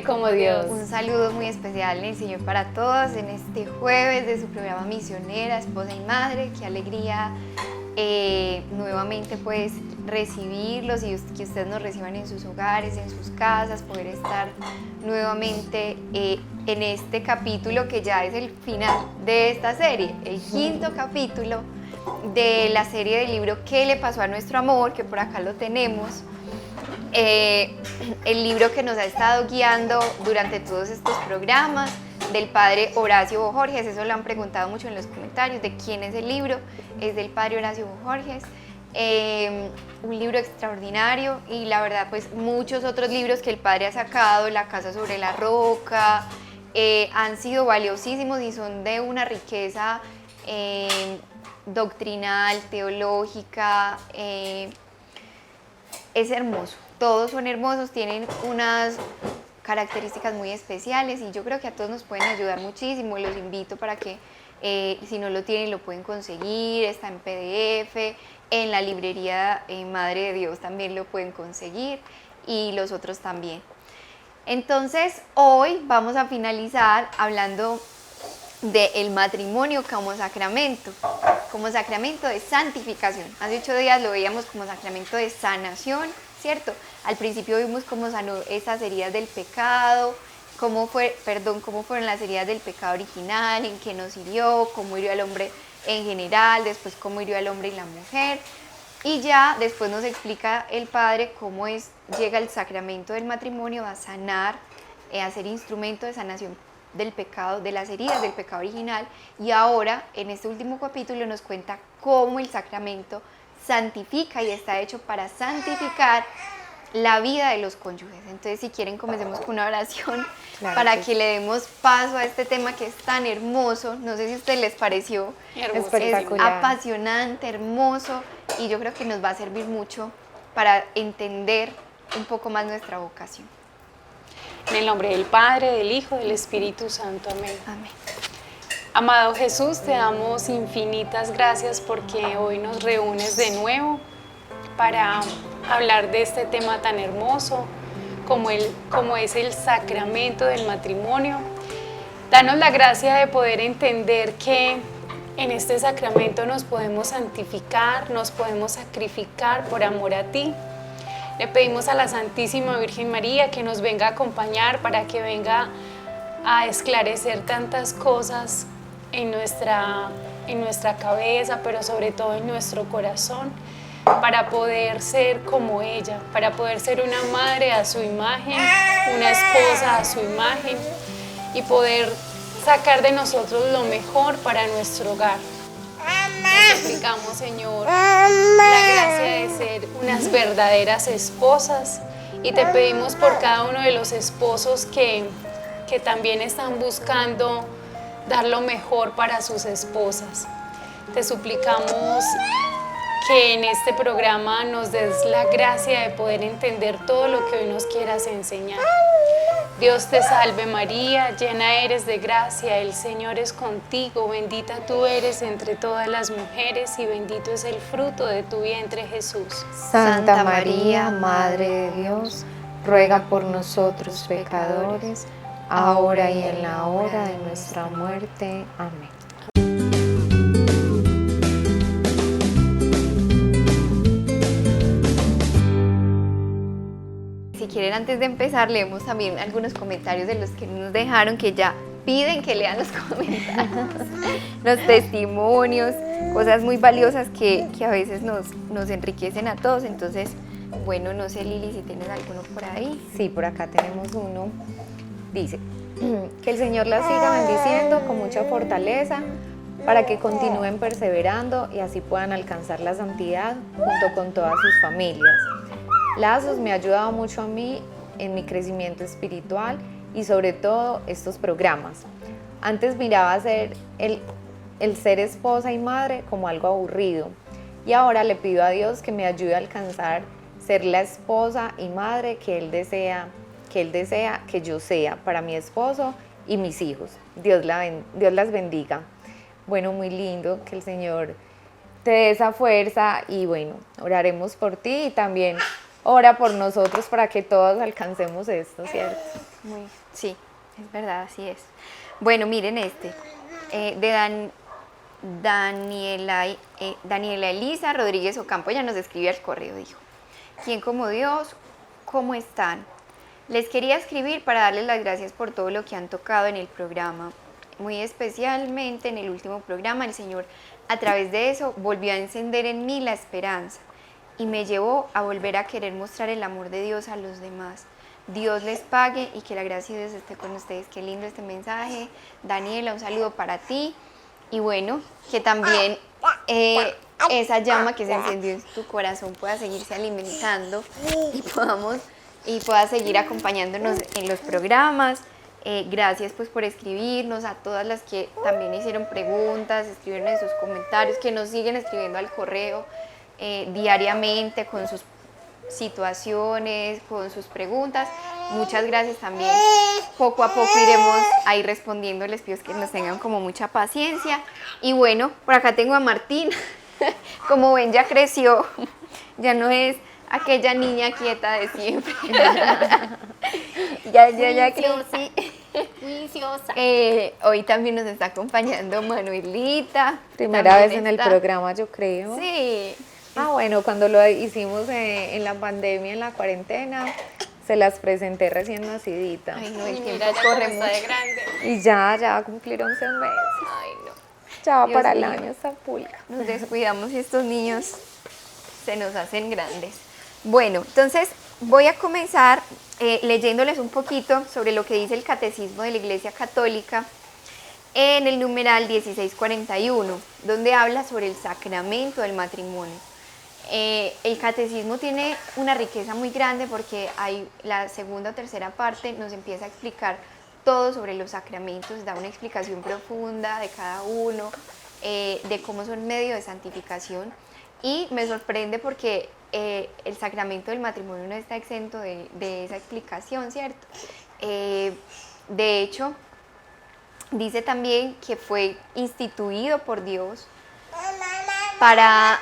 como Dios. Un saludo muy especial en el Señor para todos en este jueves de su programa Misionera, Esposa y Madre. Qué alegría nuevamente pues recibirlos y que ustedes nos reciban en sus hogares, en sus casas, poder estar nuevamente en este capítulo que ya es el final de esta serie, el quinto capítulo de la serie del libro ¿Qué le pasó a nuestro amor?, que por acá lo tenemos. El libro que nos ha estado guiando durante todos estos programas, del padre Horacio Bojorges. Eso lo han preguntado mucho en los comentarios, de quién es el libro. Es del padre Horacio Bojorges, un libro extraordinario, y la verdad pues muchos otros libros que el padre ha sacado, La casa sobre la roca, han sido valiosísimos y son de una riqueza doctrinal, teológica. Es hermoso, todos son hermosos, tienen unas características muy especiales y yo creo que a todos nos pueden ayudar muchísimo. Los invito para que si no lo tienen lo pueden conseguir, está en PDF, en la librería Madre de Dios también lo pueden conseguir y los otros también. Entonces hoy vamos a finalizar hablando del matrimonio como sacramento de santificación. Hace 8 días lo veíamos como sacramento de sanación, ¿cierto? Al principio vimos cómo sanó esas heridas del pecado, cómo fueron las heridas del pecado original, en qué nos hirió, cómo hirió al hombre en general, después cómo hirió al hombre y la mujer. Y ya después nos explica el Padre cómo llega el sacramento del matrimonio a sanar, a ser instrumento de sanación del pecado, de las heridas del pecado original. Y ahora en este último capítulo nos cuenta cómo el sacramento santifica y está hecho para santificar la vida de los cónyuges. Entonces, si quieren, comencemos con una oración para que le demos paso a este tema que es tan hermoso. No sé si a ustedes les pareció espectacular, apasionante, hermoso, y yo creo que nos va a servir mucho para entender un poco más nuestra vocación. En el nombre del Padre, del Hijo, del Espíritu Santo. Amén. Amén. Amado Jesús, te damos infinitas gracias porque hoy nos reúnes de nuevo para hablar de este tema tan hermoso como es el sacramento del matrimonio. Danos la gracia de poder entender que en este sacramento nos podemos santificar, nos podemos sacrificar por amor a ti. Le pedimos a la Santísima Virgen María que nos venga a acompañar para que venga a esclarecer tantas cosas en nuestra cabeza, pero sobre todo en nuestro corazón, para poder ser como ella, para poder ser una madre a su imagen, una esposa a su imagen y poder sacar de nosotros lo mejor para nuestro hogar. Te suplicamos, Señor, la gracia de ser unas verdaderas esposas, y te pedimos por cada uno de los esposos que también están buscando dar lo mejor para sus esposas. Te suplicamos que en este programa nos des la gracia de poder entender todo lo que hoy nos quieras enseñar. Dios te salve María, llena eres de gracia, el Señor es contigo, bendita tú eres entre todas las mujeres y bendito es el fruto de tu vientre Jesús. Santa María, Madre de Dios, ruega por nosotros pecadores, ahora y en la hora de nuestra muerte. Amén. Si quieren, antes de empezar, leemos también algunos comentarios de los que nos dejaron, que ya piden que lean los comentarios, los testimonios, cosas muy valiosas que a veces nos enriquecen a todos. Entonces, bueno, no sé, Lili, si tienes alguno por ahí. Sí, por acá tenemos uno. Dice, que el Señor las siga bendiciendo con mucha fortaleza para que continúen perseverando y así puedan alcanzar la santidad junto con todas sus familias. Lazos me ha ayudado mucho a mí en mi crecimiento espiritual y sobre todo estos programas. Antes miraba el ser esposa y madre como algo aburrido y ahora le pido a Dios que me ayude a alcanzar ser la esposa y madre que Él desea que yo sea para mi esposo y mis hijos. Dios las bendiga. Bueno, muy lindo, que el Señor te dé esa fuerza y bueno, oraremos por ti y también ora por nosotros para que todos alcancemos esto, ¿cierto? Sí, es verdad, así es. Bueno, miren Daniela Elisa Rodríguez Ocampo, ella nos escribe al correo, dijo: ¿Quién como Dios? ¿Cómo están? Les quería escribir para darles las gracias por todo lo que han tocado en el programa. Muy especialmente en el último programa, el Señor, a través de eso, volvió a encender en mí la esperanza y me llevó a volver a querer mostrar el amor de Dios a los demás. Dios les pague y que la gracia de Dios esté con ustedes. Qué lindo este mensaje. Daniela, un saludo para ti. Y bueno, que también esa llama que se encendió en tu corazón pueda seguirse alimentando y pueda seguir acompañándonos en los programas. Gracias pues por escribirnos, a todas las que también hicieron preguntas, escribieron en sus comentarios, que nos siguen escribiendo al correo diariamente con sus situaciones, con sus preguntas. Muchas gracias también. Poco a poco iremos ahí respondiendo, les pido que nos tengan como mucha paciencia. Y bueno, por acá tengo a Martín. Como ven, ya creció, ya no es aquella niña quieta de siempre. ya crecí. Juiciosa. Hoy también nos está acompañando Manuelita. Primera vez en el programa, yo creo. Sí. Bueno, cuando lo hicimos en la pandemia, en la cuarentena, se las presenté recién nacidita. Ay, no, el tiempo Mira, ya corre como está mucho. de grande. Y ya va a cumplir 11 meses. Ay, no. Ya va Dios para el mío. año esta pulga. Nos descuidamos y estos niños se nos hacen grandes. Bueno, entonces voy a comenzar leyéndoles un poquito sobre lo que dice el Catecismo de la Iglesia Católica en el numeral 1641, donde habla sobre el sacramento del matrimonio. El Catecismo tiene una riqueza muy grande porque hay la segunda o tercera parte nos empieza a explicar todo sobre los sacramentos, da una explicación profunda de cada uno, de cómo son medio de santificación, y me sorprende porque el sacramento del matrimonio no está exento de esa explicación, ¿cierto? De hecho, dice también que fue instituido por Dios para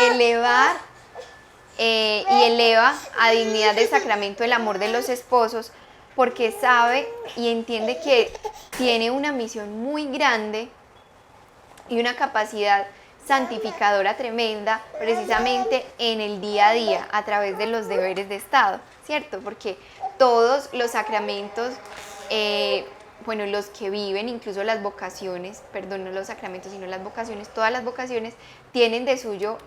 elevar y eleva a dignidad del sacramento el amor de los esposos, porque sabe y entiende que tiene una misión muy grande y una capacidad santificadora tremenda precisamente en el día a día a través de los deberes de Estado, ¿cierto? Porque todos los sacramentos, bueno, los que viven, incluso las vocaciones, perdón, no los sacramentos, sino las vocaciones, todas las vocaciones tienen de suyo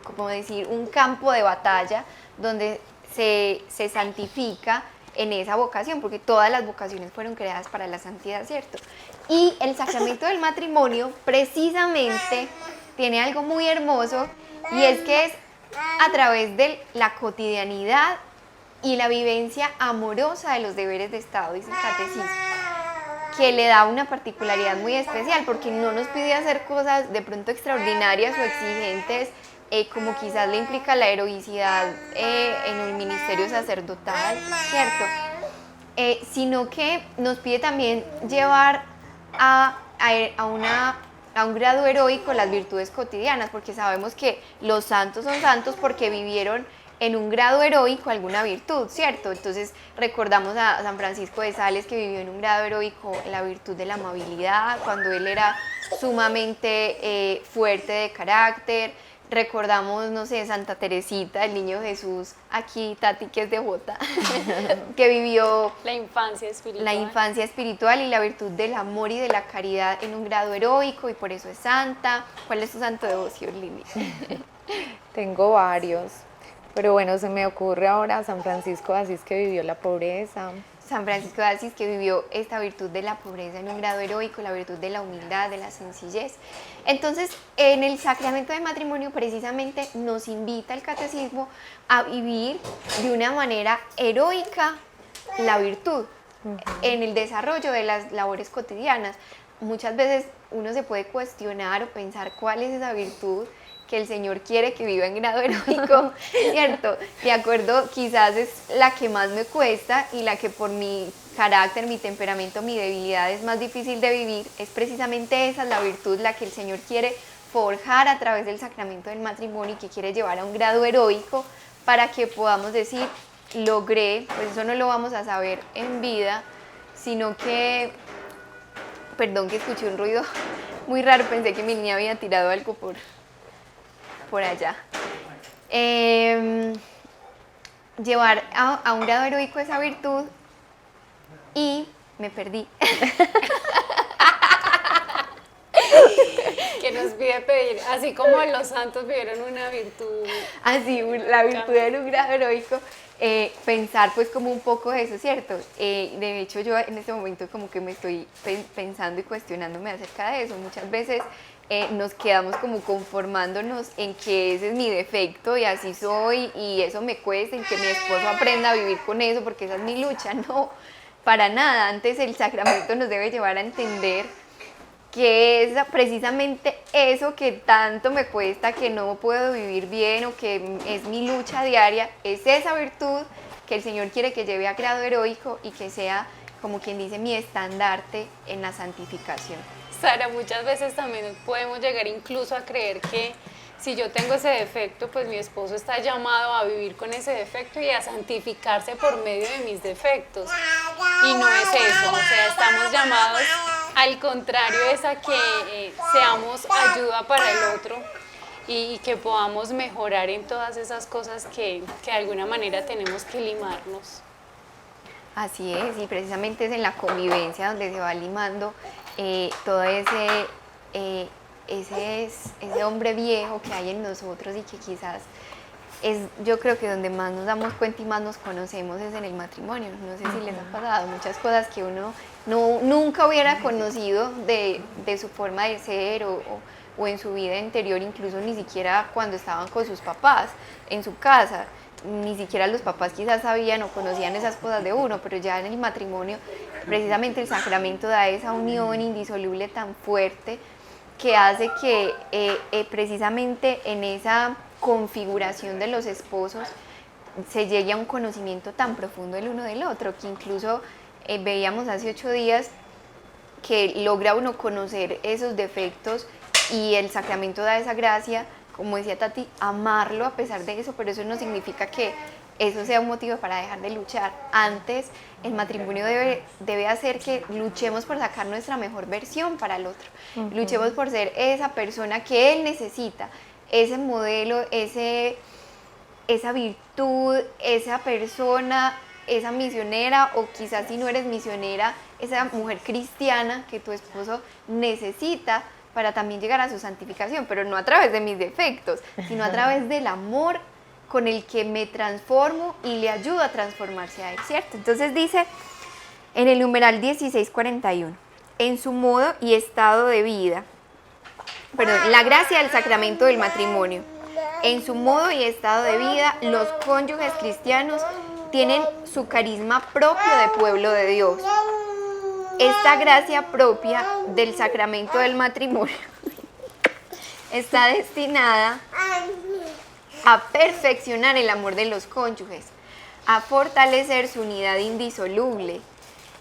como decir, un campo de batalla donde se santifica en esa vocación, porque todas las vocaciones fueron creadas para la santidad, ¿cierto? Y el sacramento del matrimonio precisamente tiene algo muy hermoso, y es que es a través de la cotidianidad y la vivencia amorosa de los deberes de Estado, dice el Catecismo, que le da una particularidad muy especial, porque no nos pide hacer cosas de pronto extraordinarias o exigentes, como quizás le implica la heroicidad en el ministerio sacerdotal, ¿cierto? Sino que nos pide también llevar a un grado heroico las virtudes cotidianas, porque sabemos que los santos son santos porque vivieron en un grado heroico alguna virtud, ¿cierto? Entonces recordamos a San Francisco de Sales, que vivió en un grado heroico la virtud de la amabilidad, cuando él era sumamente fuerte de carácter. Recordamos, no sé, Santa Teresita, el Niño Jesús, aquí Tati, que es devota, que vivió La infancia espiritual. la infancia espiritual y la virtud del amor y de la caridad en un grado heroico, y por eso es santa. ¿Cuál es tu santo de devoción, Lili? Tengo varios, pero bueno, se me ocurre ahora San Francisco de Asís, que vivió la pobreza. San Francisco de Asís, que vivió esta virtud de la pobreza en un grado heroico, la virtud de la humildad, de la sencillez. Entonces, en el sacramento de matrimonio precisamente nos invita el Catecismo a vivir de una manera heroica la virtud en el desarrollo de las labores cotidianas. Muchas veces uno se puede cuestionar o pensar cuál es esa virtud que el Señor quiere que viva en grado heroico, ¿cierto? De acuerdo, quizás es la que más me cuesta y la que por mi carácter, mi temperamento, mi debilidad es más difícil de vivir. Es precisamente esa la virtud, la que el Señor quiere forjar a través del sacramento del matrimonio y que quiere llevar a un grado heroico para que podamos decir, logré, pues eso no lo vamos a saber en vida, sino que, perdón que escuché un ruido muy raro, pensé que mi niña había tirado algo por allá. Llevar a un grado heroico esa virtud y me perdí. Que nos pide pedir, así como los santos vivieron una virtud. Así, la virtud de un grado heroico, pensar pues como un poco eso, ¿cierto? De hecho yo en este momento como que me estoy pensando y cuestionándome acerca de eso. Muchas veces nos quedamos como conformándonos en que ese es mi defecto y así soy y eso me cuesta, en que mi esposo aprenda a vivir con eso porque esa es mi lucha. No, para nada. Antes el sacramento nos debe llevar a entender que es precisamente eso que tanto me cuesta, que no puedo vivir bien o que es mi lucha diaria, es esa virtud que el Señor quiere que lleve a grado heroico y que sea, como quien dice, mi estandarte en la santificación. Sara, muchas veces también podemos llegar incluso a creer que si yo tengo ese defecto, pues mi esposo está llamado a vivir con ese defecto y a santificarse por medio de mis defectos. Y no es eso, o sea, estamos llamados, al contrario, es a que seamos ayuda para el otro y que podamos mejorar en todas esas cosas que de alguna manera tenemos que limarnos. Así es, y precisamente es en la convivencia donde se va limando todo ese hombre viejo que hay en nosotros y que quizás es, yo creo que donde más nos damos cuenta y más nos conocemos es en el matrimonio. No sé si les ha pasado muchas cosas que uno nunca hubiera conocido de su forma de ser o en su vida interior, incluso ni siquiera cuando estaban con sus papás en su casa. Ni siquiera los papás quizás sabían o conocían esas cosas de uno, pero ya en el matrimonio, precisamente el sacramento da esa unión indisoluble tan fuerte que hace que precisamente en esa configuración de los esposos se llegue a un conocimiento tan profundo el uno del otro, que incluso veíamos hace 8 días que logra uno conocer esos defectos y el sacramento da esa gracia, como decía Tati, amarlo a pesar de eso, pero eso no significa que eso sea un motivo para dejar de luchar. Antes, el matrimonio debe hacer que luchemos por sacar nuestra mejor versión para el otro. Luchemos por ser esa persona que él necesita, ese modelo, esa virtud, esa persona, esa misionera, o quizás si no eres misionera, esa mujer cristiana que tu esposo necesita para también llegar a su santificación, pero no a través de mis defectos, sino a través del amor con el que me transformo y le ayudo a transformarse a él, ¿cierto? Entonces dice en el numeral 1641, en su modo y estado de vida, la gracia del sacramento del matrimonio, en su modo y estado de vida, los cónyuges cristianos tienen su carisma propio de pueblo de Dios. Esta gracia propia del sacramento del matrimonio está destinada a perfeccionar el amor de los cónyuges, a fortalecer su unidad indisoluble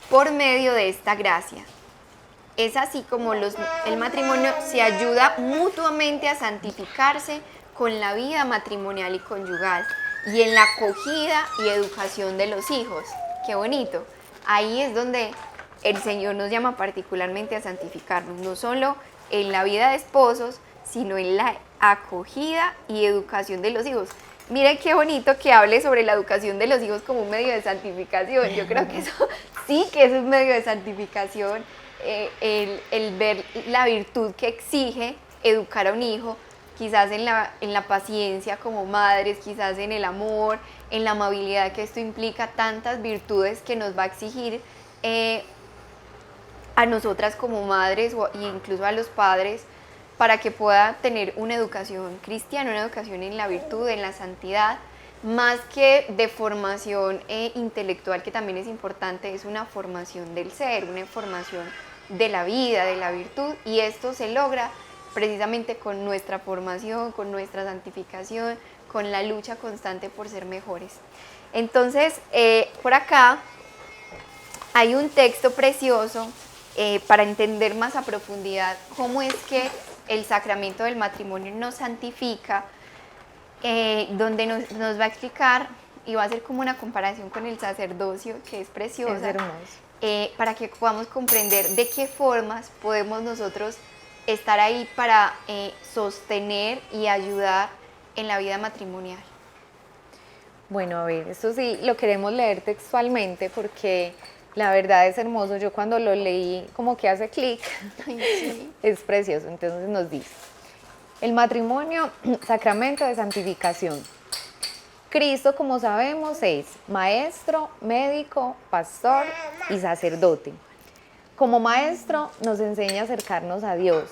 por medio de esta gracia. Es así como el matrimonio se ayuda mutuamente a santificarse con la vida matrimonial y conyugal y en la acogida y educación de los hijos. ¡Qué bonito! Ahí es donde el Señor nos llama particularmente a santificarnos, no solo en la vida de esposos, sino en la acogida y educación de los hijos. Miren qué bonito que hable sobre la educación de los hijos como un medio de santificación. Yo creo que eso sí que es un medio de santificación, el ver la virtud que exige educar a un hijo, quizás en la paciencia como madres, quizás en el amor, en la amabilidad que esto implica, tantas virtudes que nos va a exigir a nosotras como madres e incluso a los padres, para que pueda tener una educación cristiana, una educación en la virtud, en la santidad, más que de formación intelectual, que también es importante, es una formación del ser, una formación de la vida, de la virtud, y esto se logra precisamente con nuestra formación, con nuestra santificación, con la lucha constante por ser mejores. Entonces, por acá hay un texto precioso para entender más a profundidad cómo es que el sacramento del matrimonio nos santifica, donde nos va a explicar y va a ser como una comparación con el sacerdocio, que es preciosa. Es hermoso. Para que podamos comprender de qué formas podemos nosotros estar ahí para sostener y ayudar en la vida matrimonial. Bueno, a ver, esto sí lo queremos leer textualmente porque la verdad es hermoso. Yo cuando lo leí como que hace clic, Sí. es precioso. Entonces nos dice, el matrimonio, sacramento de santificación. Cristo, como sabemos, es maestro, médico, pastor y sacerdote. Como maestro nos enseña a acercarnos a Dios,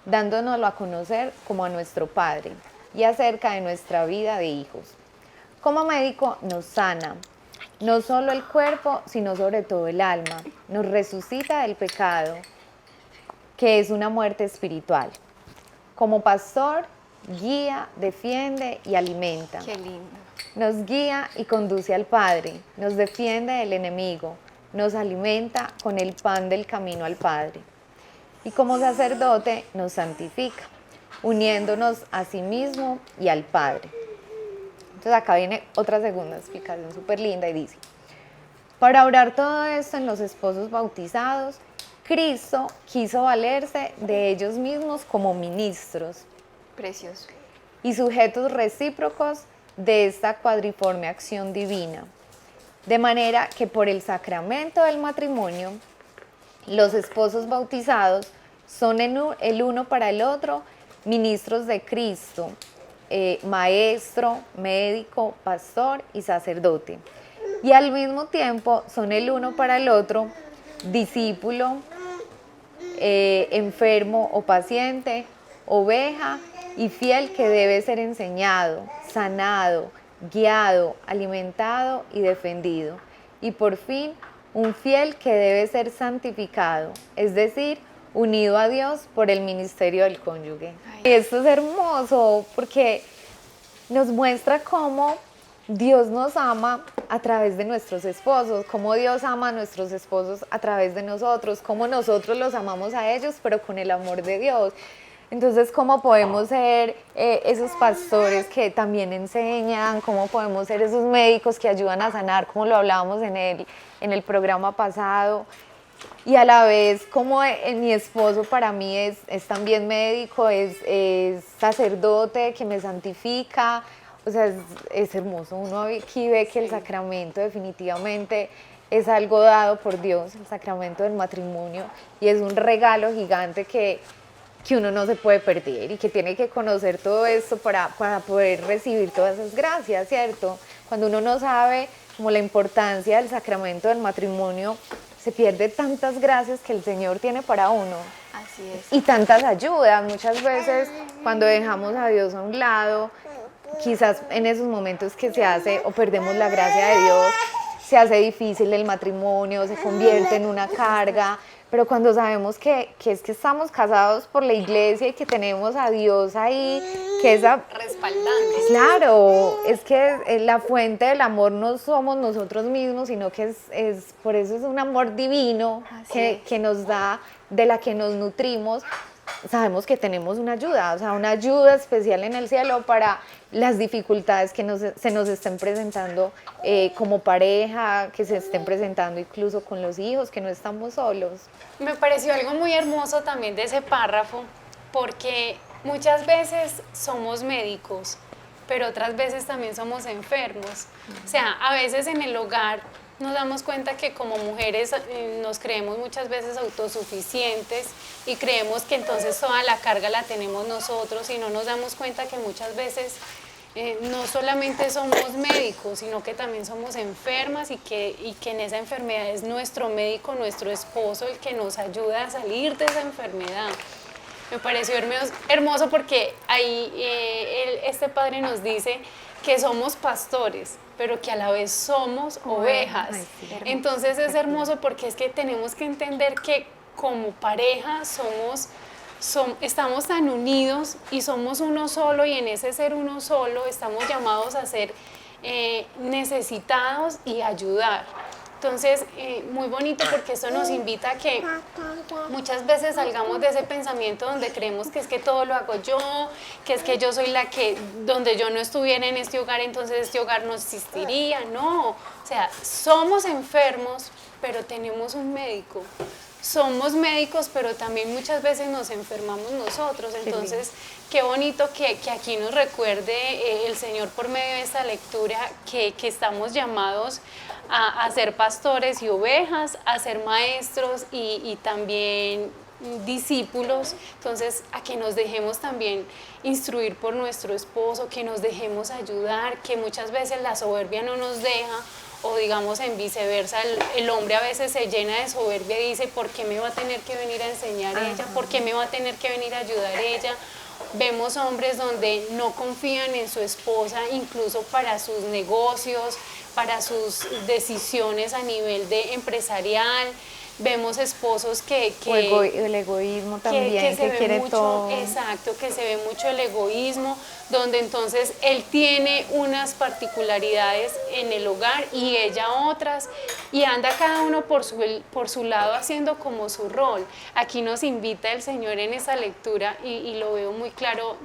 dándonoslo a conocer como a nuestro Padre y acerca de nuestra vida de hijos. Como médico nos sana, no solo el cuerpo, sino sobre todo el alma. Nos resucita del pecado, que es una muerte espiritual. Como pastor, guía, defiende y alimenta. Qué lindo. Nos guía y conduce al Padre, nos defiende del enemigo, nos alimenta con el pan del camino al Padre. Y como sacerdote nos santifica, uniéndonos a sí mismo y al Padre. Entonces acá viene otra segunda explicación súper linda y dice, para obrar todo esto en los esposos bautizados, Cristo quiso valerse de ellos mismos como ministros Precioso. y sujetos recíprocos de esta cuadriforme acción divina, de manera que por el sacramento del matrimonio, los esposos bautizados son el uno para el otro ministros de Cristo, maestro, médico, pastor y sacerdote, y al mismo tiempo son el uno para el otro discípulo, enfermo o paciente, oveja y fiel que debe ser enseñado, sanado, guiado, alimentado y defendido. Y por fin, un fiel que debe ser santificado, es decir, unido a Dios por el ministerio del cónyuge. Y esto es hermoso porque nos muestra cómo Dios nos ama a través de nuestros esposos, cómo Dios ama a nuestros esposos a través de nosotros, cómo nosotros los amamos a ellos, pero con el amor de Dios. Entonces, ¿cómo podemos ser esos pastores que también enseñan? ¿Cómo podemos ser esos médicos que ayudan a sanar, como lo hablábamos en el programa pasado? Y a la vez, como mi esposo para mí es también médico, es sacerdote que me santifica. O sea, es hermoso. Uno aquí ve que el sacramento definitivamente es algo dado por Dios, el sacramento del matrimonio, y es un regalo gigante que uno no se puede perder y que tiene que conocer todo esto para poder recibir todas esas gracias, ¿cierto? Cuando uno no sabe como la importancia del sacramento del matrimonio, se pierde tantas gracias que el Señor tiene para uno. Así es. Y tantas ayudas. Muchas veces cuando dejamos a Dios a un lado, quizás en esos momentos que se hace o perdemos la gracia de Dios, se hace difícil el matrimonio, se convierte en una carga, pero cuando sabemos que es que estamos casados por la iglesia y que tenemos a Dios ahí, que esa Respaldando. claro, es que la fuente del amor no somos nosotros mismos, sino que por eso es un amor divino que nos da, de la que nos nutrimos. Sabemos que tenemos una ayuda, o sea, una ayuda especial en el cielo para las dificultades que se nos estén presentando como pareja, que se estén presentando incluso con los hijos, que no estamos solos. Me pareció algo muy hermoso también de ese párrafo, porque muchas veces somos médicos, pero otras veces también somos enfermos. O sea, a veces en el hogar nos damos cuenta que como mujeres nos creemos muchas veces autosuficientes y creemos que entonces toda la carga la tenemos nosotros y no nos damos cuenta que muchas veces no solamente somos médicos, sino que también somos enfermas y que en esa enfermedad es nuestro médico, nuestro esposo, el que nos ayuda a salir de esa enfermedad. Me pareció hermoso porque ahí este padre nos dice que somos pastores, pero que a la vez somos ovejas. Ay, sí, hermoso. Entonces es hermoso porque es que tenemos que entender que como pareja estamos tan unidos y somos uno solo, y en ese ser uno solo estamos llamados a ser necesitados y ayudar. Entonces, muy bonito porque eso nos invita a que muchas veces salgamos de ese pensamiento donde creemos que es que todo lo hago yo, que es que yo soy la que, donde yo no estuviera en este hogar, entonces este hogar no existiría. No, o sea, somos enfermos, pero tenemos un médico. Somos médicos, pero también muchas veces nos enfermamos nosotros. Entonces, qué bonito que aquí nos recuerde el Señor por medio de esta lectura que estamos llamados a ser pastores y ovejas, a ser maestros y también discípulos. Entonces, a que nos dejemos también instruir por nuestro esposo, que nos dejemos ayudar, que muchas veces la soberbia no nos deja, o digamos en viceversa, el hombre a veces se llena de soberbia y dice, ¿por qué me va a tener que venir a enseñar ella? ¿Por qué me va a tener que venir a ayudar ella? Vemos hombres donde no confían en su esposa, incluso para sus negocios, para sus decisiones a nivel de empresarial. Vemos esposos el egoísmo también, que quiere mucho, todo. Exacto, que se ve mucho el egoísmo, donde entonces él tiene unas particularidades en el hogar y ella otras, y anda cada uno por su lado haciendo como su rol. Aquí nos invita el Señor en esa lectura y lo veo muy claro.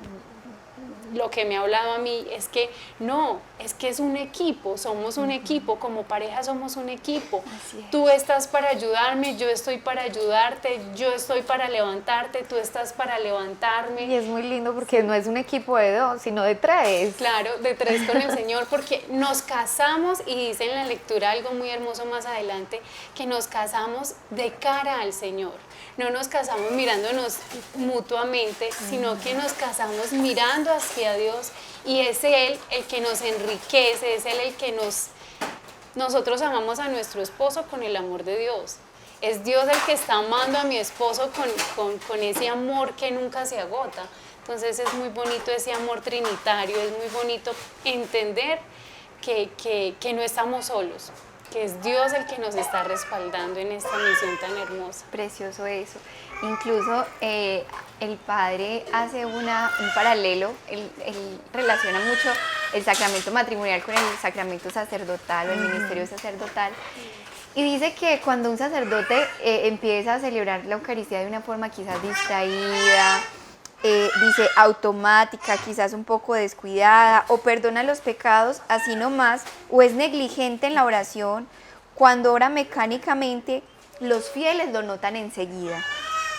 Lo que me ha hablado a mí es que no, es que es un equipo, somos un equipo, como pareja somos un equipo. Tú estás para ayudarme, yo estoy para ayudarte, yo estoy para levantarte, tú estás para levantarme. Y es muy lindo porque no es un equipo de 2, sino de 3. Claro, de 3 con el Señor, porque nos casamos, y dice en la lectura algo muy hermoso más adelante, que nos casamos de cara al Señor. No nos casamos mirándonos mutuamente, sino que nos casamos mirando hacia Dios, y es Él el que nos enriquece, es Él el que nosotros amamos a nuestro esposo con el amor de Dios. Es Dios el que está amando a mi esposo con ese amor que nunca se agota. Entonces es muy bonito ese amor trinitario, es muy bonito entender que no estamos solos, que es Dios el que nos está respaldando en esta misión tan hermosa. Precioso eso. Incluso el padre hace un paralelo, él relaciona mucho el sacramento matrimonial con el sacramento sacerdotal o el ministerio sacerdotal. Y dice que cuando un sacerdote empieza a celebrar la Eucaristía de una forma quizás distraída, dice automática, quizás un poco descuidada, o perdona los pecados así nomás, o es negligente en la oración, cuando ora mecánicamente, los fieles lo notan enseguida,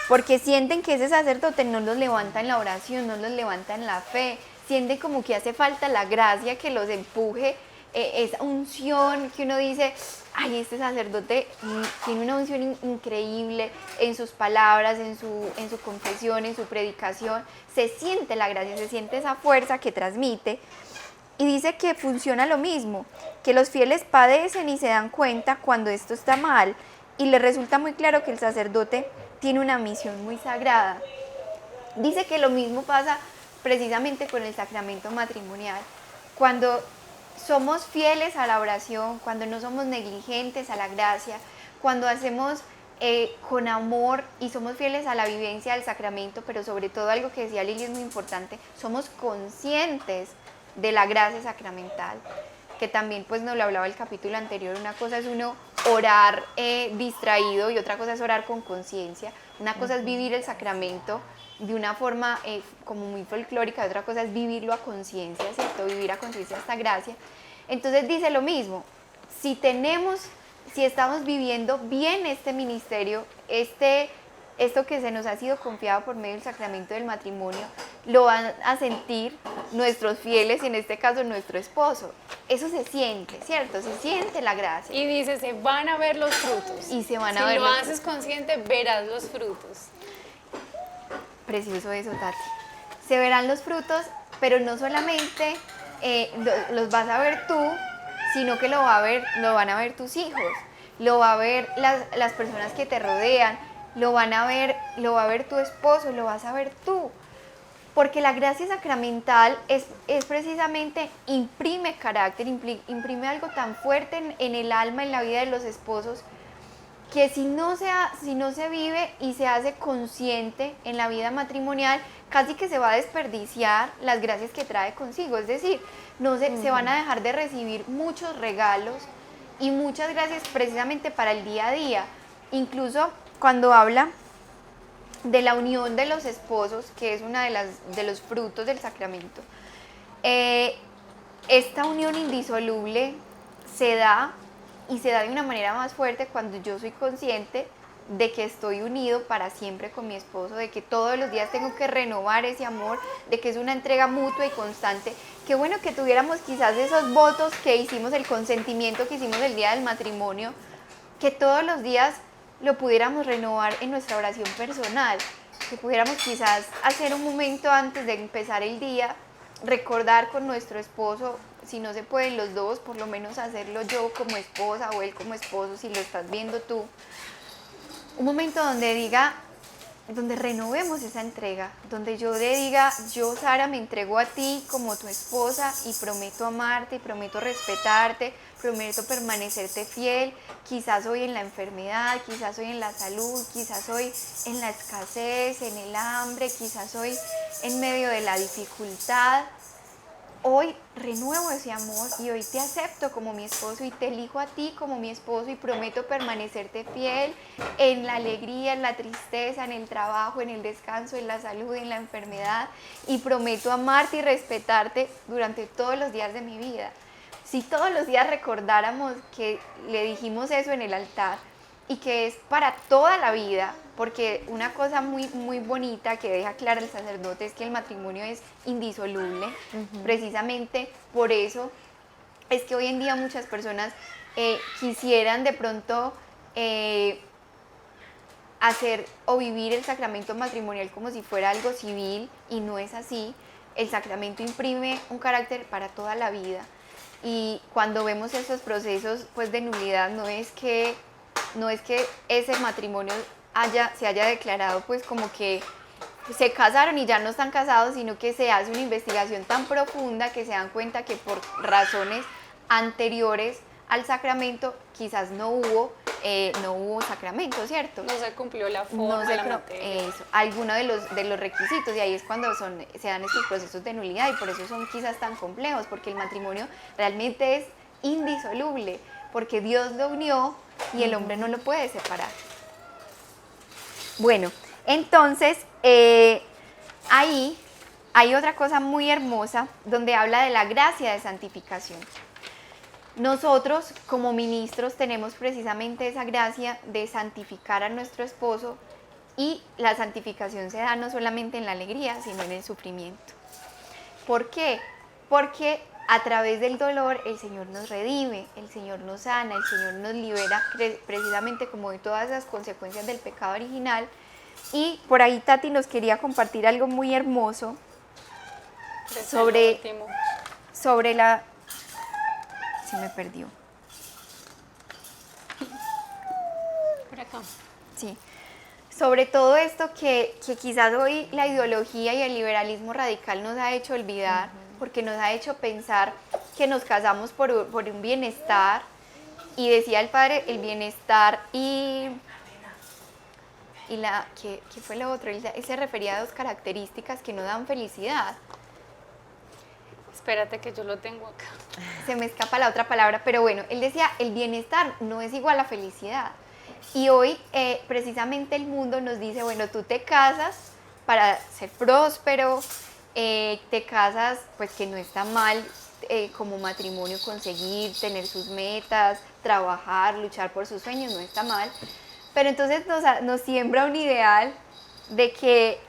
porque sienten que ese sacerdote no los levanta en la oración, no los levanta en la fe, sienten como que hace falta la gracia que los empuje, esa unción que uno dice, ay, este sacerdote tiene una unción increíble en sus palabras, en su confesión, en su predicación, se siente la gracia, se siente esa fuerza que transmite, y dice que funciona lo mismo, que los fieles padecen y se dan cuenta cuando esto está mal, y les resulta muy claro que el sacerdote tiene una misión muy sagrada. Dice que lo mismo pasa precisamente con el sacramento matrimonial, cuando somos fieles a la oración, cuando no somos negligentes a la gracia, cuando hacemos con amor y somos fieles a la vivencia del sacramento, pero sobre todo algo que decía Lili es muy importante, somos conscientes de la gracia sacramental, que también pues nos lo hablaba el capítulo anterior. Una cosa es uno orar distraído y otra cosa es orar con conciencia. Una cosa es vivir el sacramento de una forma como muy folclórica, y otra cosa es vivirlo a conciencia, ¿cierto? Vivir a conciencia esta gracia. Entonces dice lo mismo, si estamos viviendo bien este ministerio, esto que se nos ha sido confiado por medio del sacramento del matrimonio, lo van a sentir nuestros fieles y en este caso nuestro esposo. Eso se siente, ¿cierto? Se siente la gracia. Y dice, se van a ver los frutos. Y se van a ver Si lo los haces consciente, verás los frutos. Precioso eso, Tati. Se verán los frutos, pero no solamente los vas a ver tú, sino que lo van a ver tus hijos, lo va a ver las personas que te rodean, lo va a ver tu esposo, lo vas a ver tú. Porque la gracia sacramental es precisamente, imprime carácter, imprime algo tan fuerte en el alma, en la vida de los esposos, que si no se vive y se hace consciente en la vida matrimonial, casi que se va a desperdiciar las gracias que trae consigo. Es decir, se van a dejar de recibir muchos regalos y muchas gracias precisamente para el día a día. Incluso cuando habla de la unión de los esposos, que es una de los frutos del sacramento, esta unión indisoluble se da y se da de una manera más fuerte cuando yo soy consciente de que estoy unido para siempre con mi esposo, de que todos los días tengo que renovar ese amor, de que es una entrega mutua y constante. Qué bueno que tuviéramos quizás esos votos que hicimos, el consentimiento que hicimos el día del matrimonio, que todos los días lo pudiéramos renovar en nuestra oración personal, que pudiéramos quizás hacer un momento antes de empezar el día, recordar con nuestro esposo, si no se pueden los dos, por lo menos hacerlo yo como esposa o él como esposo, si lo estás viendo tú. Un momento donde renovemos esa entrega, donde yo le diga, yo Sara me entrego a ti como tu esposa y prometo amarte, y prometo respetarte, prometo permanecerte fiel, quizás hoy en la enfermedad, quizás hoy en la salud, quizás hoy en la escasez, en el hambre, quizás hoy en medio de la dificultad. Hoy renuevo ese amor y hoy te acepto como mi esposo y te elijo a ti como mi esposo y prometo permanecerte fiel en la alegría, en la tristeza, en el trabajo, en el descanso, en la salud, en la enfermedad, y prometo amarte y respetarte durante todos los días de mi vida. Si todos los días recordáramos que le dijimos eso en el altar y que es para toda la vida, porque una cosa muy, muy bonita que deja clara el sacerdote es que el matrimonio es indisoluble. Precisamente por eso es que hoy en día muchas personas quisieran de pronto hacer o vivir el sacramento matrimonial como si fuera algo civil, y no es así. El sacramento imprime un carácter para toda la vida, y cuando vemos esos procesos pues de nulidad, no es que ese matrimonio se haya declarado pues como que se casaron y ya no están casados, sino que se hace una investigación tan profunda que se dan cuenta que por razones anteriores al sacramento quizás no hubo sacramento, ¿cierto? No se cumplió la forma, la materia. Eso, alguno de los requisitos, y ahí es cuando se dan estos procesos de nulidad, y por eso son quizás tan complejos, porque el matrimonio realmente es indisoluble, porque Dios lo unió y el hombre no lo puede separar. Bueno, entonces ahí hay otra cosa muy hermosa donde habla de la gracia de santificación. Nosotros como ministros tenemos precisamente esa gracia de santificar a nuestro esposo, y la santificación se da no solamente en la alegría, sino en el sufrimiento. ¿Por qué? Porque a través del dolor el Señor nos redime, el Señor nos sana, el Señor nos libera precisamente como de todas esas consecuencias del pecado original. Y por ahí Tati nos quería compartir algo muy hermoso sobre la... Se me perdió. Por acá. Sí. Sobre todo esto que quizás hoy la ideología y el liberalismo radical nos ha hecho olvidar, porque nos ha hecho pensar que nos casamos por un bienestar, y decía el padre, el bienestar ¿qué fue lo otro? Él se refería a dos características que no dan felicidad. Espérate que yo lo tengo acá. Se me escapa la otra palabra, pero bueno, él decía, el bienestar no es igual a felicidad. Y hoy precisamente el mundo nos dice, bueno, tú te casas para ser próspero, te casas, pues que no está mal como matrimonio conseguir, tener sus metas, trabajar, luchar por sus sueños, no está mal. Pero entonces nos siembra un ideal de que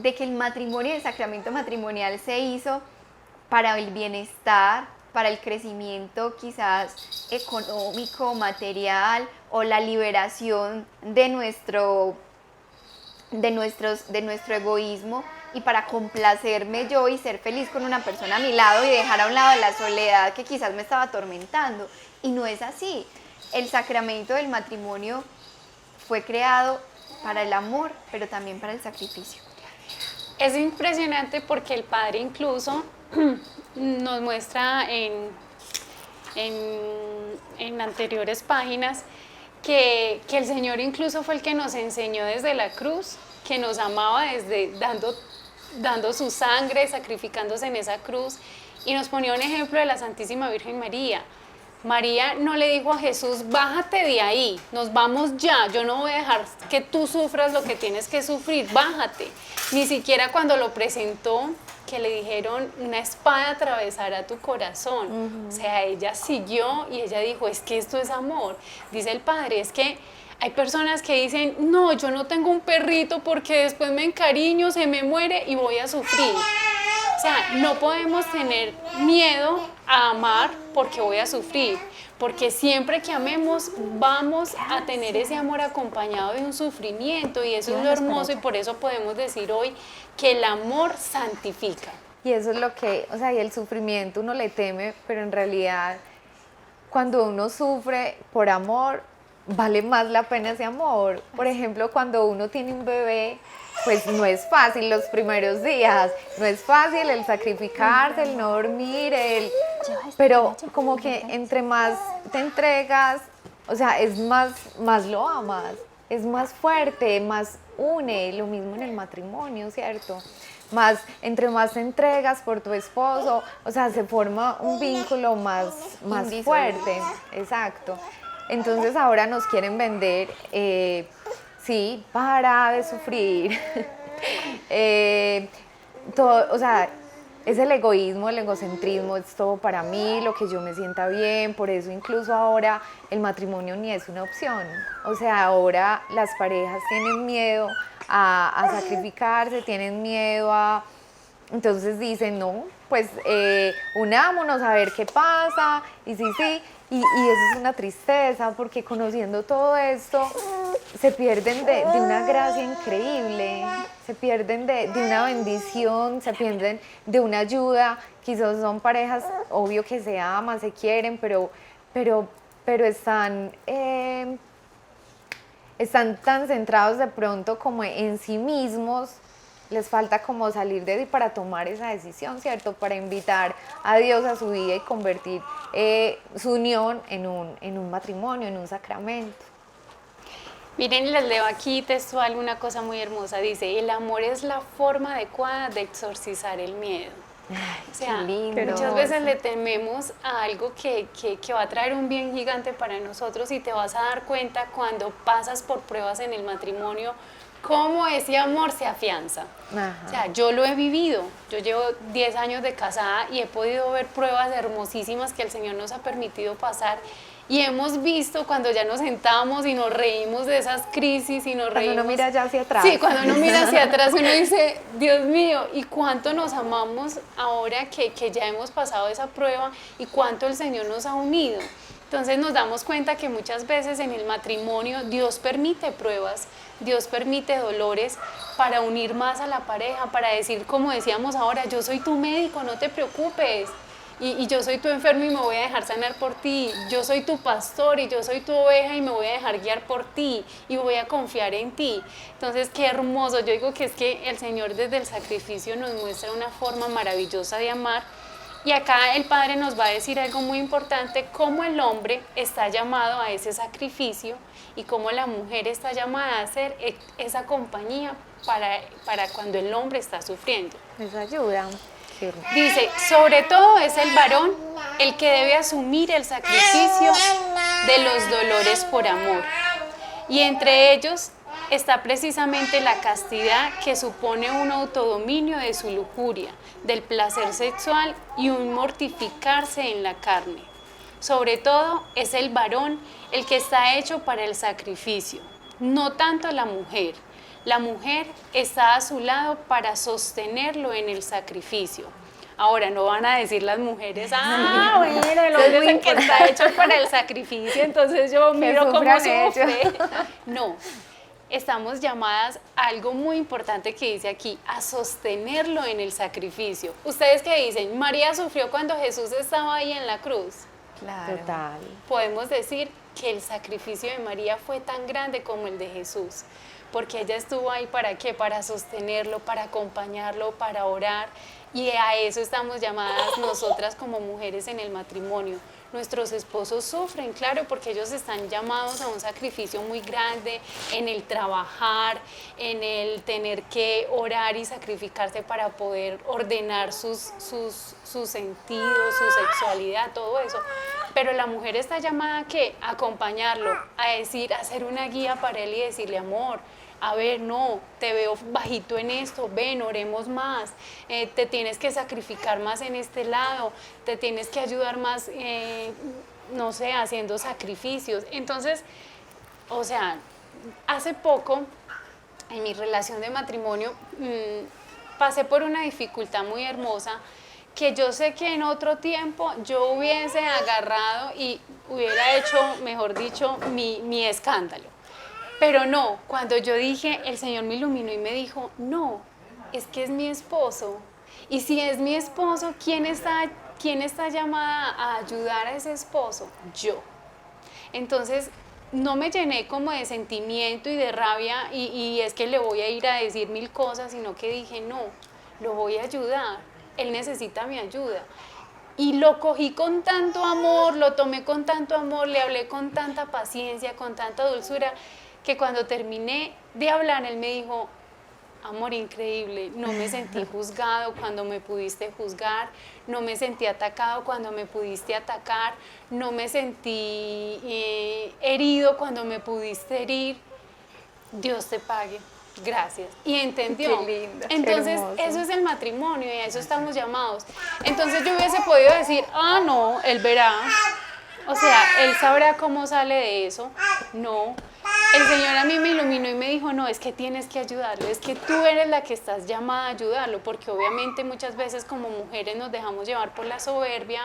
el matrimonio, el sacramento matrimonial se hizo para el bienestar, para el crecimiento quizás económico, material, o la liberación de nuestro egoísmo, y para complacerme yo y ser feliz con una persona a mi lado y dejar a un lado la soledad que quizás me estaba atormentando. Y no es así. El sacramento del matrimonio fue creado para el amor, pero también para el sacrificio. Es impresionante porque el Padre incluso nos muestra en anteriores páginas que el Señor incluso fue el que nos enseñó desde la cruz, que nos amaba desde dando su sangre, sacrificándose en esa cruz, y nos ponía un ejemplo de la Santísima Virgen María. María no le dijo a Jesús, bájate de ahí, nos vamos ya, yo no voy a dejar que tú sufras lo que tienes que sufrir, bájate. Ni siquiera cuando lo presentó, que le dijeron, una espada atravesará tu corazón. O sea, ella siguió y ella dijo, es que esto es amor. Dice el padre, es que hay personas que dicen, no, yo no tengo un perrito porque después me encariño, se me muere y voy a sufrir. O sea, no podemos tener miedo a amar porque voy a sufrir, porque siempre que amemos vamos a tener ese amor acompañado de un sufrimiento y eso es lo hermoso y por eso podemos decir hoy que el amor santifica. Y eso es lo que, o sea, y el sufrimiento uno le teme, pero en realidad cuando uno sufre por amor, vale más la pena ese amor. Por ejemplo, cuando uno tiene un bebé, pues no es fácil los primeros días, no es fácil el sacrificarse, el no dormir, pero como que entre más te entregas, o sea, es más lo amas, es más fuerte, más une, lo mismo en el matrimonio, ¿cierto? Entre más te entregas por tu esposo, o sea, se forma un vínculo más fuerte, exacto. Entonces ahora nos quieren vender, sí, para de sufrir, todo, o sea, es el egoísmo, el egocentrismo, es todo para mí, lo que yo me sienta bien, por eso incluso ahora el matrimonio ni es una opción, o sea, ahora las parejas tienen miedo a sacrificarse, tienen miedo entonces dicen, no, pues unámonos a ver qué pasa, y sí, y eso es una tristeza, porque conociendo todo esto, se pierden de una gracia increíble, se pierden de una bendición, se pierden de una ayuda, quizás son parejas, obvio que se aman, se quieren, pero están tan centrados de pronto como en sí mismos, les falta como salir de ahí para tomar esa decisión, ¿cierto? Para invitar a Dios a su vida y convertir su unión en un matrimonio, en un sacramento. Miren, les leo aquí textual una cosa muy hermosa, dice, el amor es la forma adecuada de exorcizar el miedo. Ay, O sea, qué lindo. muchas veces le tememos a algo que va a traer un bien gigante para nosotros y te vas a dar cuenta cuando pasas por pruebas en el matrimonio, cómo ese amor se afianza. Ajá. O sea, yo lo he vivido, yo llevo 10 años de casada y he podido ver pruebas hermosísimas que el Señor nos ha permitido pasar y hemos visto cuando ya nos sentamos y nos reímos de esas crisis y nos reímos. Cuando uno mira ya hacia atrás. Sí, cuando uno mira hacia atrás uno dice, Dios mío, y cuánto nos amamos ahora que ya hemos pasado esa prueba y cuánto el Señor nos ha unido. Entonces nos damos cuenta que muchas veces en el matrimonio Dios permite pruebas, Dios permite dolores para unir más a la pareja, para decir, como decíamos ahora, yo soy tu médico, no te preocupes, y yo soy tu enfermo y me voy a dejar sanar por ti, yo soy tu pastor y yo soy tu oveja y me voy a dejar guiar por ti y voy a confiar en ti. Entonces, qué hermoso, yo digo que es que el Señor desde el sacrificio nos muestra una forma maravillosa de amar. Y acá el Padre nos va a decir algo muy importante, cómo el hombre está llamado a ese sacrificio y cómo la mujer está llamada a ser esa compañía para cuando el hombre está sufriendo. Esa ayuda. Sí. Dice, sobre todo es el varón el que debe asumir el sacrificio de los dolores por amor. Y entre ellos está precisamente la castidad, que supone un autodominio de su lujuria, del placer sexual y un mortificarse en la carne. Sobre todo es el varón el que está hecho para el sacrificio, no tanto la mujer. La mujer está a su lado para sostenerlo en el sacrificio. Ahora, no van a decir las mujeres, bueno, el hombre es el que está hecho para el sacrificio, entonces yo miro cómo sufre. No. Estamos llamadas a algo muy importante que dice aquí, a sostenerlo en el sacrificio. ¿Ustedes qué dicen? María sufrió cuando Jesús estaba ahí en la cruz. Claro. Total. Podemos decir que el sacrificio de María fue tan grande como el de Jesús, porque ella estuvo ahí ¿para qué? Para sostenerlo, para acompañarlo, para orar, y a eso estamos llamadas nosotras como mujeres en el matrimonio. Nuestros esposos sufren, claro, porque ellos están llamados a un sacrificio muy grande en el trabajar, en el tener que orar y sacrificarse para poder ordenar sus sentidos, su sexualidad, todo eso. pero la mujer está llamada ¿a qué? A acompañarlo, a decir, a hacer una guía para él y decirle, amor, a ver, no, te veo bajito en esto, ven, oremos más, te tienes que sacrificar más en este lado, te tienes que ayudar más, no sé, haciendo sacrificios. Entonces, o sea, hace poco, en mi relación de matrimonio, pasé por una dificultad muy hermosa que yo sé que en otro tiempo yo hubiese agarrado y hubiera hecho, mejor dicho, mi escándalo. Pero no, cuando yo dije, el Señor me iluminó y me dijo, no, es que es mi esposo. Y si es mi esposo, ¿quién está llamada a ayudar a ese esposo? Yo. Entonces, no me llené como de sentimiento y de rabia y es que le voy a ir a decir 1000 cosas, sino que dije, no, lo voy a ayudar, él necesita mi ayuda. Y lo cogí con tanto amor, lo tomé con tanto amor, le hablé con tanta paciencia, con tanta dulzura, que cuando terminé de hablar, él me dijo, amor, increíble, no me sentí juzgado cuando me pudiste juzgar, no me sentí atacado cuando me pudiste atacar, no me sentí herido cuando me pudiste herir. Dios te pague, gracias. Y entendió. Qué linda, Entonces, hermoso. eso es el matrimonio y a eso estamos llamados. Entonces yo hubiese podido decir, ah, no, él verá. O sea, él sabrá cómo sale de eso. No. El Señor a mí me iluminó y me dijo, no, es que tienes que ayudarlo, es que tú eres la que estás llamada a ayudarlo, porque obviamente muchas veces como mujeres nos dejamos llevar por la soberbia,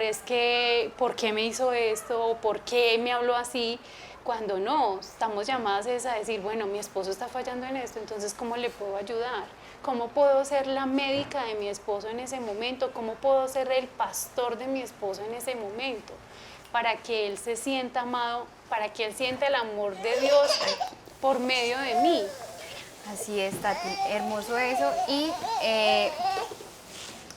es que, ¿por qué me hizo esto? ¿Por qué me habló así? Cuando no, estamos llamadas es a decir, bueno, mi esposo está fallando en esto, entonces ¿cómo le puedo ayudar? ¿Cómo puedo ser la médica de mi esposo en ese momento? ¿Cómo puedo ser el pastor de mi esposo en ese momento? Para que él se sienta amado, para que él sienta el amor de Dios por medio de mí. Así es, Tati, hermoso eso. Y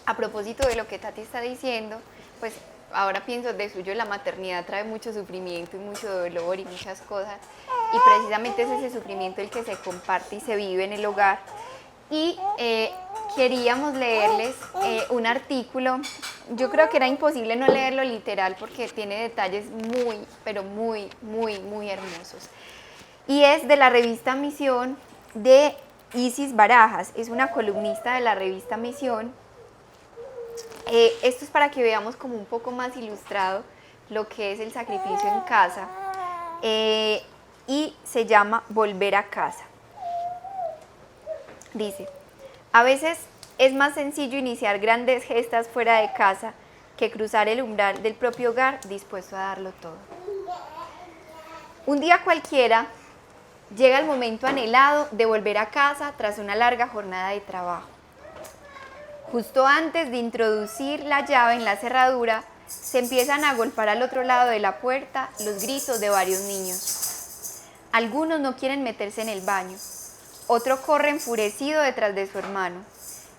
a propósito de lo que Tati está diciendo, pues ahora pienso de suyo, la maternidad trae mucho sufrimiento y mucho dolor y muchas cosas. Y precisamente es ese sufrimiento el que se comparte y se vive en el hogar. Y queríamos leerles un artículo. Yo creo que era imposible no leerlo literal porque tiene detalles muy, pero muy, muy, muy hermosos. Y es de la revista Misión de Isis Barajas. Es una columnista de la revista Misión. Esto es para que veamos como un poco más ilustrado lo que es el sacrificio en casa. Y se llama Volver a casa. Dice, a veces es más sencillo iniciar grandes gestas fuera de casa que cruzar el umbral del propio hogar dispuesto a darlo todo. Un día cualquiera llega el momento anhelado de volver a casa tras una larga jornada de trabajo. Justo antes de introducir la llave en la cerradura, se empiezan a golpear al otro lado de la puerta los gritos de varios niños. Algunos no quieren meterse en el baño. Otro corre enfurecido detrás de su hermano.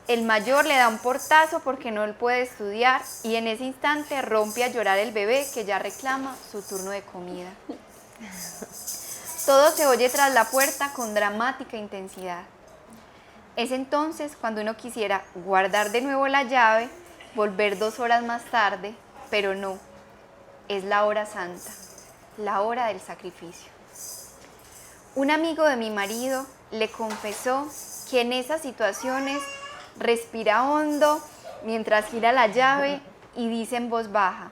El mayor le da un portazo porque no puede estudiar y en ese instante rompe a llorar el bebé que ya reclama su turno de comida. Todo se oye tras la puerta con dramática intensidad. Es entonces cuando uno quisiera guardar de nuevo la llave, volver 2 horas más tarde, pero no. Es la hora santa, la hora del sacrificio. Un amigo de mi marido le confesó que en esas situaciones respira hondo mientras gira la llave y dice en voz baja,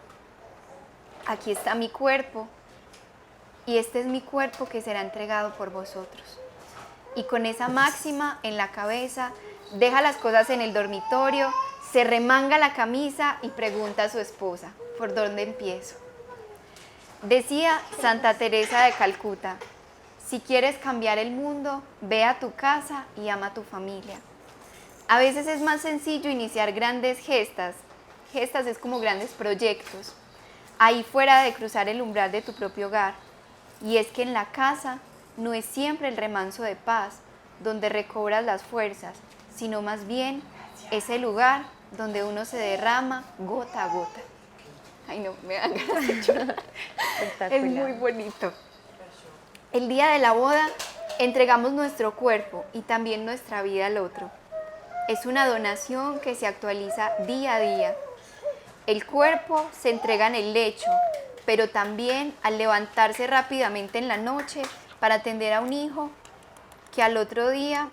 aquí está mi cuerpo y este es mi cuerpo que será entregado por vosotros. Y con esa máxima en la cabeza, deja las cosas en el dormitorio, se remanga la camisa y pregunta a su esposa, ¿por dónde empiezo? Decía Santa Teresa de Calcuta, si quieres cambiar el mundo, ve a tu casa y ama a tu familia. A veces es más sencillo iniciar grandes gestas es como grandes proyectos, ahí fuera de cruzar el umbral de tu propio hogar. Y es que en la casa no es siempre el remanso de paz donde recobras las fuerzas, sino más bien es el lugar donde uno se derrama gota a gota. Ay no, me dan ganas de llorar. Es muy bonito. El día de la boda entregamos nuestro cuerpo y también nuestra vida al otro. Es una donación que se actualiza día a día. El cuerpo se entrega en el lecho, pero también al levantarse rápidamente en la noche para atender a un hijo que al otro día,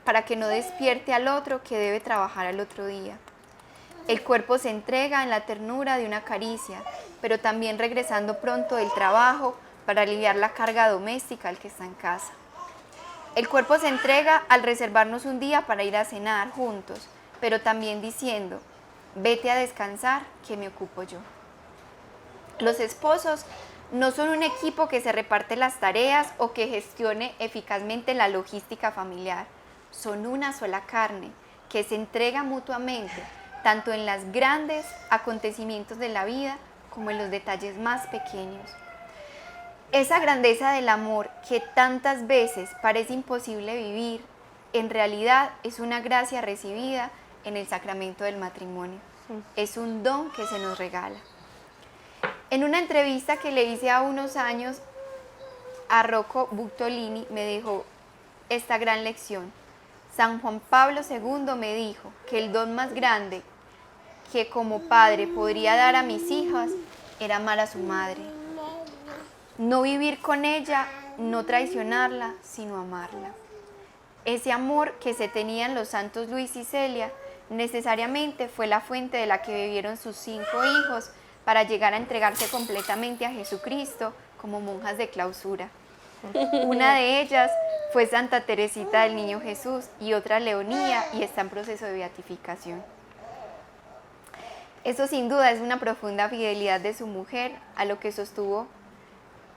para que no despierte al otro que debe trabajar al otro día. El cuerpo se entrega en la ternura de una caricia, pero también regresando pronto del trabajo para aliviar la carga doméstica al que está en casa. El cuerpo se entrega al reservarnos un día para ir a cenar juntos, pero también diciendo, vete a descansar, que me ocupo yo. Los esposos no son un equipo que se reparte las tareas o que gestione eficazmente la logística familiar. Son una sola carne que se entrega mutuamente, tanto en los grandes acontecimientos de la vida como en los detalles más pequeños. Esa grandeza del amor que tantas veces parece imposible vivir, en realidad es una gracia recibida en el sacramento del matrimonio. Es un don que se nos regala. En una entrevista que le hice hace unos años a Rocco Buttolini me dejó esta gran lección. San Juan Pablo II me dijo que el don más grande que como padre podría dar a mis hijas era amar a su madre. No vivir con ella, no traicionarla, sino amarla. Ese amor que se tenían los santos Luis y Celia necesariamente fue la fuente de la que bebieron sus 5 hijos para llegar a entregarse completamente a Jesucristo como monjas de clausura. Una de ellas fue Santa Teresita del Niño Jesús y otra Leonía y está en proceso de beatificación. Eso sin duda es una profunda fidelidad de su mujer a lo que sostuvo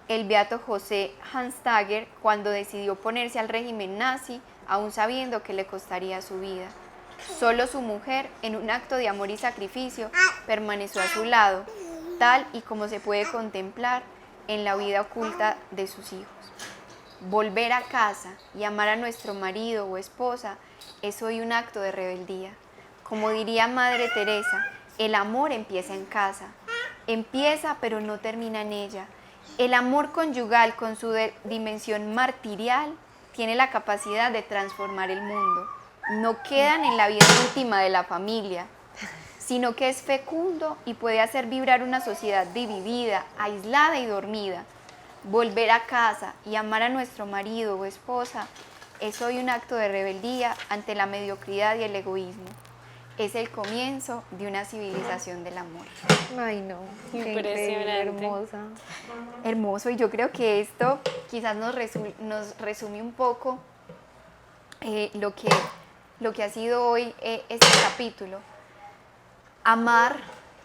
el beato José Hanstager cuando decidió ponerse al régimen nazi, aún sabiendo que le costaría su vida. Solo su mujer, en un acto de amor y sacrificio, permaneció a su lado, tal y como se puede contemplar en la vida oculta de sus hijos. Volver a casa y amar a nuestro marido o esposa es hoy un acto de rebeldía. Como diría Madre Teresa, el amor empieza en casa. Empieza pero no termina en ella. El amor conyugal con su dimensión martirial tiene la capacidad de transformar el mundo. No quedan en la vida íntima de la familia, sino que es fecundo y puede hacer vibrar una sociedad dividida, aislada y dormida. Volver a casa y amar a nuestro marido o esposa es hoy un acto de rebeldía ante la mediocridad y el egoísmo. Es el comienzo de una civilización del amor. Ay, no, qué increíble, Impresionante. hermosa. Hermoso, y yo creo que esto quizás nos resume un poco lo que ha sido hoy este capítulo. Amar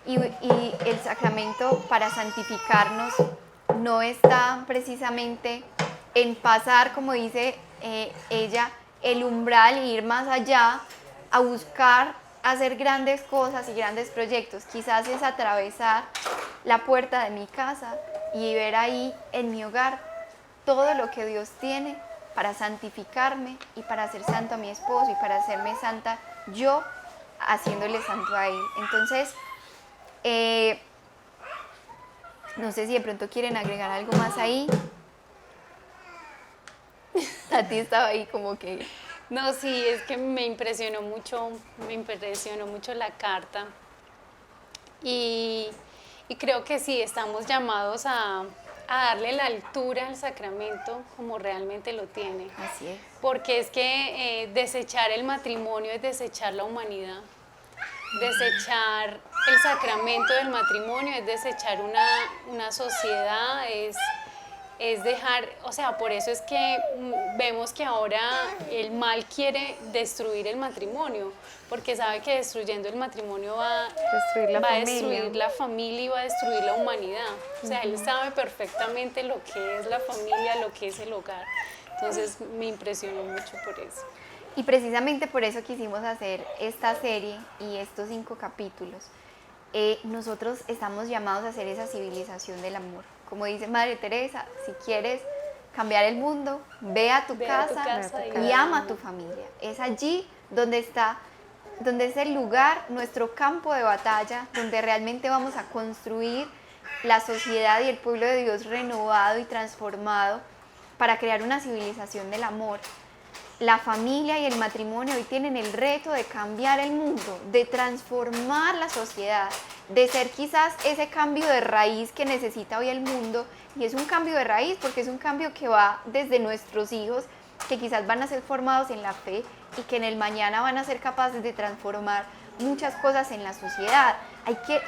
y el sacramento para santificarnos no está precisamente en pasar, como dice ella, el umbral e ir más allá a buscar hacer grandes cosas y grandes proyectos. Quizás es atravesar la puerta de mi casa y ver ahí en mi hogar todo lo que Dios tiene para santificarme y para hacer santo a mi esposo y para hacerme santa yo, haciéndole santo a él. Entonces, no sé si de pronto quieren agregar algo más ahí. Tati estaba ahí como que... No, sí, es que me impresionó mucho la carta y creo que sí, estamos llamados a darle la altura al sacramento como realmente lo tiene. Así es. Porque es que desechar el matrimonio es desechar la humanidad. Desechar el sacramento del matrimonio es desechar una sociedad, es dejar, o sea, por eso es que vemos que ahora el mal quiere destruir el matrimonio, porque sabe que destruyendo el matrimonio va a destruir la familia y va a destruir la humanidad. O sea, él sabe perfectamente lo que es la familia, lo que es el hogar. Entonces me impresionó mucho por eso. Y precisamente por eso quisimos hacer esta serie y estos 5 capítulos. Nosotros estamos llamados a hacer esa civilización del amor. Como dice Madre Teresa, si quieres cambiar el mundo, ve a tu casa y ama a tu familia. Es allí donde es el lugar, nuestro campo de batalla, donde realmente vamos a construir la sociedad y el pueblo de Dios renovado y transformado para crear una civilización del amor. La familia y el matrimonio hoy tienen el reto de cambiar el mundo, de transformar la sociedad. de ser quizás ese cambio de raíz que necesita hoy el mundo. Y es un cambio de raíz porque es un cambio que va desde nuestros hijos, que quizás van a ser formados en la fe y que en el mañana van a ser capaces de transformar muchas cosas en la sociedad.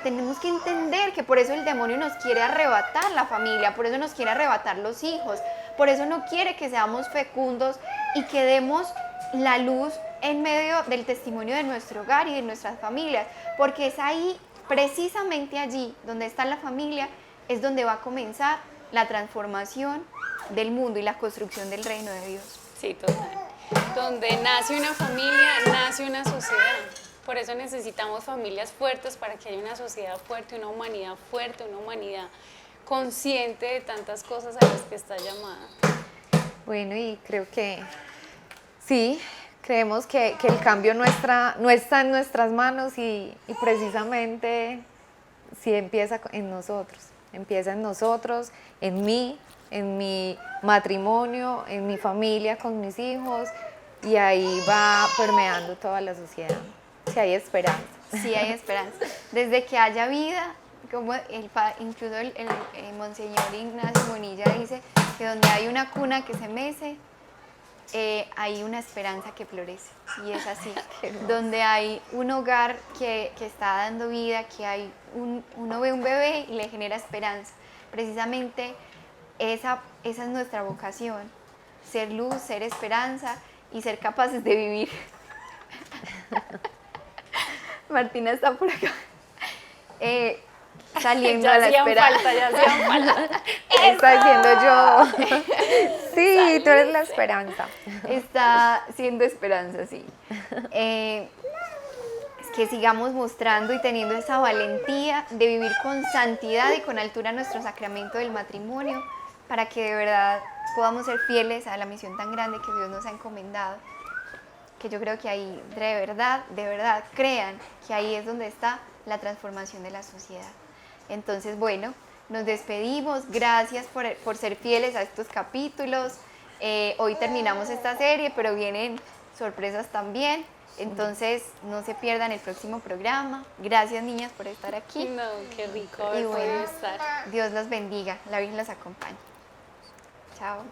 Tenemos que entender que por eso el demonio nos quiere arrebatar la familia, por eso nos quiere arrebatar los hijos, por eso no quiere que seamos fecundos y que demos la luz en medio del testimonio de nuestro hogar y de nuestras familias, porque es ahí, precisamente allí, donde está la familia, es donde va a comenzar la transformación del mundo y la construcción del reino de Dios. Sí, total. Donde nace una familia, nace una sociedad. Por eso necesitamos familias fuertes para que haya una sociedad fuerte, una humanidad fuerte, una humanidad consciente de tantas cosas a las que está llamada. Bueno, y creo que sí, creemos que el cambio no está en nuestras manos y precisamente sí empieza en nosotros, en mí, en mi matrimonio, en mi familia, con mis hijos, y ahí va permeando toda la sociedad. Sí hay esperanza. Sí hay esperanza. Desde que haya vida, como incluso el Monseñor Ignacio Monilla dice que donde hay una cuna que se mece, hay una esperanza que florece. Y es así. Donde hay un hogar que está dando vida, que uno ve un bebé y le genera esperanza. Precisamente esa es nuestra vocación, ser luz, ser esperanza y ser capaces de vivir. Martina está por acá, saliendo Ya a la hacían esperanza. falta, ya hacían falta. Está diciendo yo. Sí, tú eres la esperanza. Está siendo esperanza, sí. Es que sigamos mostrando y teniendo esa valentía de vivir con santidad y con altura nuestro sacramento del matrimonio, para que de verdad podamos ser fieles a la misión tan grande que Dios nos ha encomendado. Que yo creo que ahí, de verdad, crean que ahí es donde está la transformación de la sociedad. Entonces, bueno, nos despedimos. Gracias por ser fieles a estos capítulos. Hoy terminamos esta serie, pero vienen sorpresas también. Entonces, no se pierdan el próximo programa. Gracias, niñas, por estar aquí. No, qué rico haber podido estar. Dios los bendiga. La Virgen los acompañe. Chao.